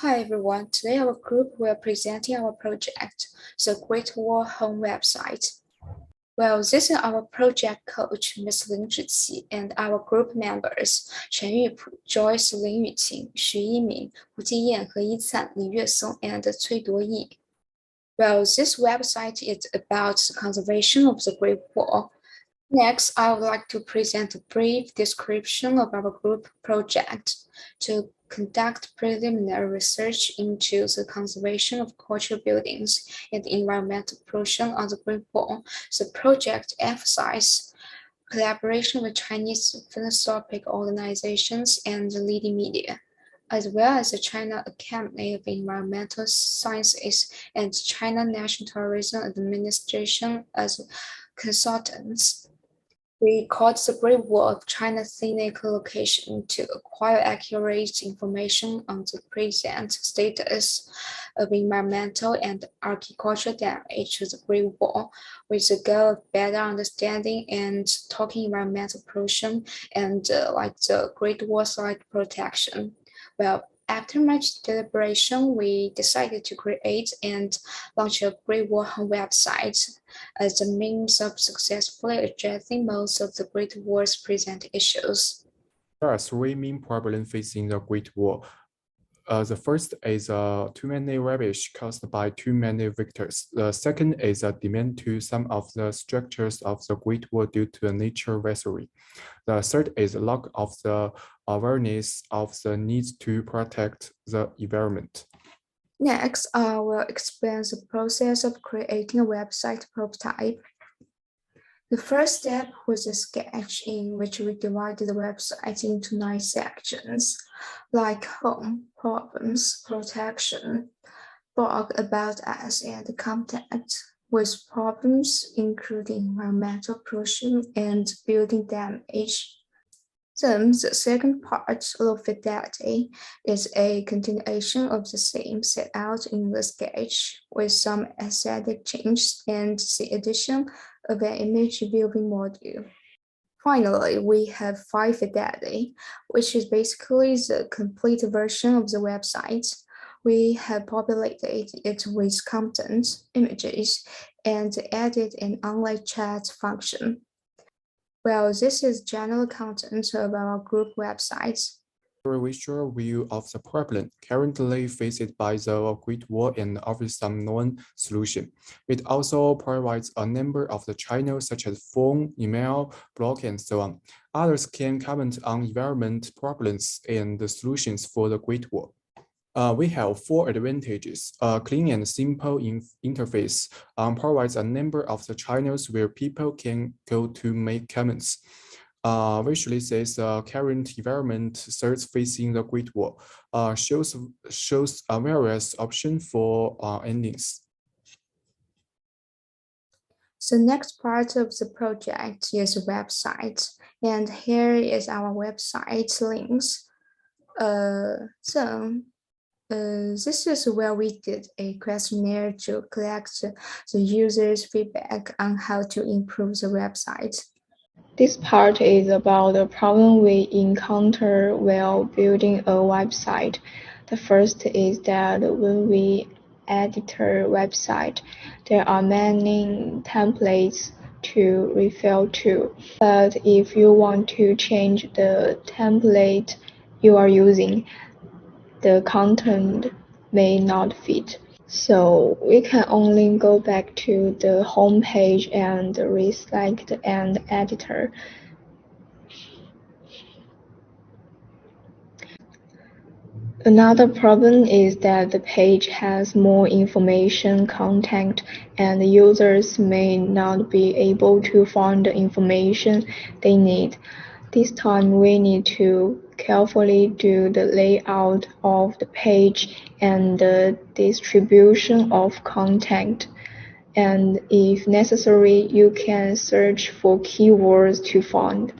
Hi everyone, today our group will presenting our project, the Great Wall Home website. Well, this is our project coach, Ms. Ling Zhiqi, and our group members, Chen Yupu, Joyce, Ling Yuqing, Yiming, Jingyan, Yican, Yuesong, and Cui Duoyi. Well, this website is about the conservation of the Great Wall. Next, I would like to present a brief description of our group project to conduct preliminary research into the conservation of cultural buildings and environmental pollution on the Great Wall. The project emphasizes collaboration with Chinese philanthropic organizations and the leading media, as well as the China Academy of Environmental Sciences and China National Tourism Administration as consultants. We called the Great Wall of China scenic location to acquire accurate information on the present status of environmental and architectural damage to the Great Wall, with the goal of better understanding and talking environmental pollution and the Great Wall site protection. Well, after much deliberation, we decided to create and launch a Great Wall Home website as a means of successfully addressing most of the Great Wall's present issues. There are three main problems facing the Great Wall. The first is too many rubbish caused by too many victors. The second is a demand to some of the structures of the Great Wall due to the nature vessel. The third is lack of the awareness of the need to protect the environment. Next, I will explain the process of creating a website prototype. The first step was a sketch in which we divided the website into 9 sections, like home, problems, protection, blog about us, and contact, with problems including environmental pollution and building damage. Then the second part, low fidelity, is a continuation of the theme set out in the sketch with some aesthetic changes and the addition of an image viewing module. Finally, we have high fidelity, which is basically the complete version of the website. We have populated it with content, images, and added an online chat function. Well, this is general content of our group website. A visual view of the problem currently faced by the Great Wall and offers some known solution. It also provides a number of the channels such as phone, email, blog, and so on. Others can comment on environment problems and the solutions for the Great Wall. We have 4 advantages. A clean and simple interface provides a number of the channels where people can go to make comments. Visually says current environment search facing the Great Wall shows various options for endings. The next part of the project is a website, and here is our website links. This is where we did a questionnaire to collect the users' feedback on how to improve the website. This part is about the problem we encounter while building a website. The first is that when we edit a website, there are many templates to refer to. But if you want to change the template you are using, the content may not fit. So we can only go back to the home page and reselect an editor. Another problem is that the page has more information content and users may not be able to find the information they need. This time we need to carefully do the layout of the page and the distribution of content. And if necessary, you can search for keywords to find.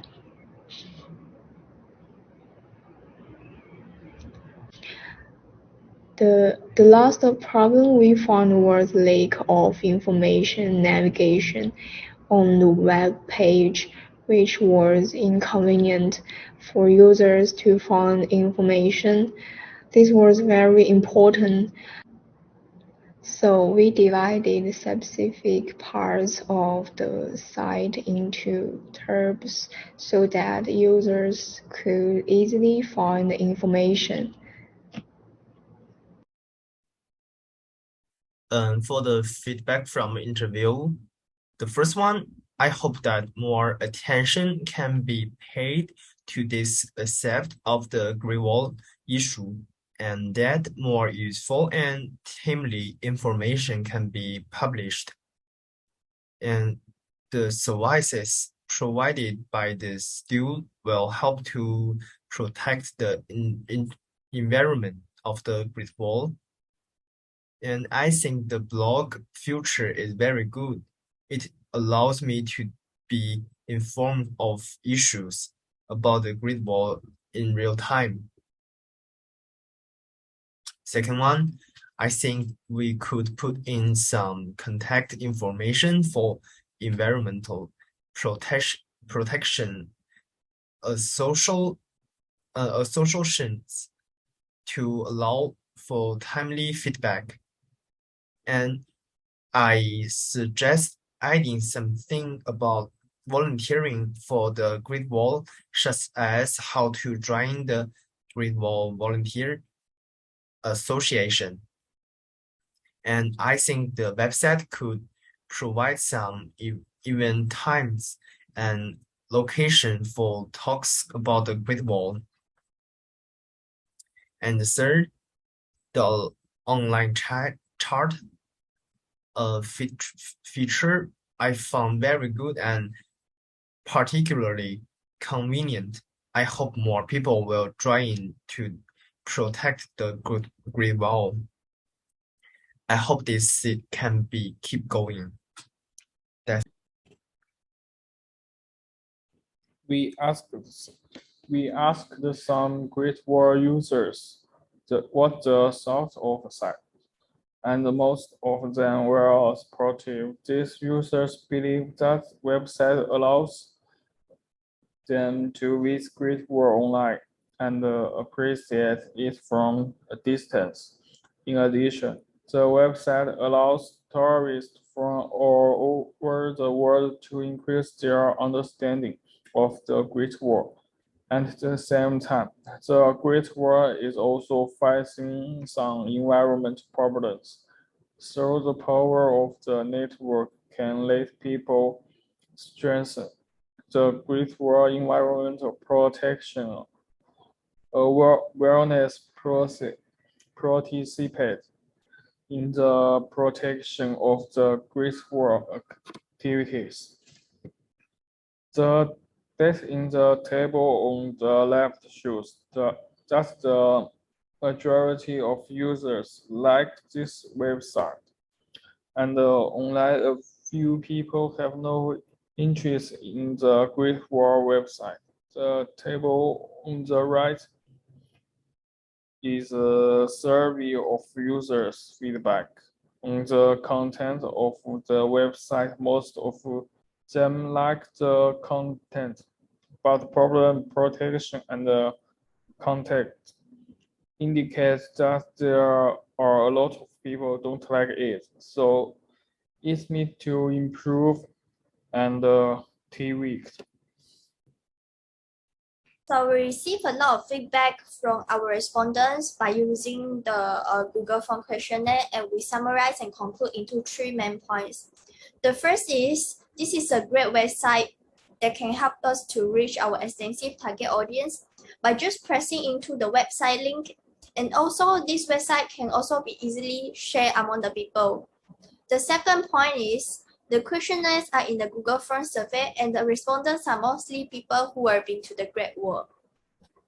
The last problem we found was lack of information navigation on the web page, which was inconvenient for users to find information. This was very important. So we divided specific parts of the site into tabs so that users could easily find the information. For the feedback from interview, the first one, I hope that more attention can be paid to this aspect of the Great Wall issue, and that more useful and timely information can be published. And the services provided by the studio will help to protect the environment of the Great Wall. And I think the blog future is very good. It allows me to be informed of issues about the Great Wall in real time. Second one, I think we could put in some contact information for environmental protection, associations to allow for timely feedback. And I suggest adding something about volunteering for the Great Wall, such as how to join the Great Wall Volunteer Association. And I think the website could provide some event times and location for talks about the Great Wall. And the third, the online chart feature I found very good and particularly convenient. I hope more people will join to protect the Great Wall. I hope this can be keep going. We asked some Great Wall users what the thought of the site, and most of them were supportive. These users believe that website allows them to visit Great Wall online and appreciate it from a distance. In addition, the website allows tourists from all over the world to increase their understanding of the Great Wall. And at the same time, the Great Wall is also facing some environmental problems. So the power of the network can let people strengthen the Great Wall environmental protection awareness participate in the protection of the Great Wall activities. The data in the table on the left shows that the majority of users like this website, and only a few people have no interest in the Great Wall website. The table on the right is a survey of users' feedback on the content of the website. Most of them like the content, but problem protection and content indicates that there are a lot of people don't like it. So it needs to improve and tweaked. So we receive a lot of feedback from our respondents by using the Google Form questionnaire, and we summarize and conclude into 3 main points. The first is, this is a great website that can help us to reach our extensive target audience by just pressing into the website link. And also, this website can also be easily shared among the people. The second point is, the questionnaires are in the Google Form survey, and the respondents are mostly people who have been to the Great Wall.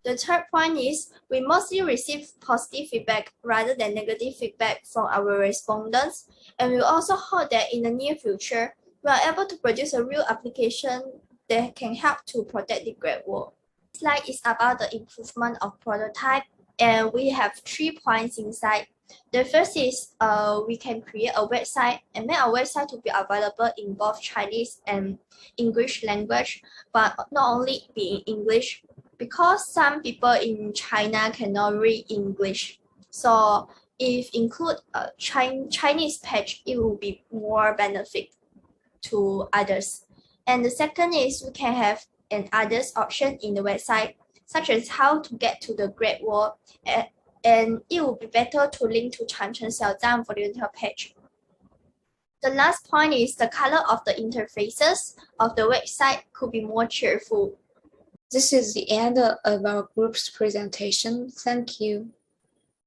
The third point is, we mostly receive positive feedback rather than negative feedback from our respondents, and we also hope that in the near future, we are able to produce a real application that can help to protect the Great Wall. This slide is about the improvement of prototype, and we have 3 points inside. The first is we can create a website and make our website to be available in both Chinese and English language, but not only be in English, because some people in China cannot read English. So if include a Chinese page, it will be more benefit to others. And the second is we can have an others option in the website, such as how to get to the Great Wall, and it will be better to link to Changchun Xiaozhan volunteer page. The last point is the color of the interfaces of the website could be more cheerful. This is the end of our group's presentation. Thank you.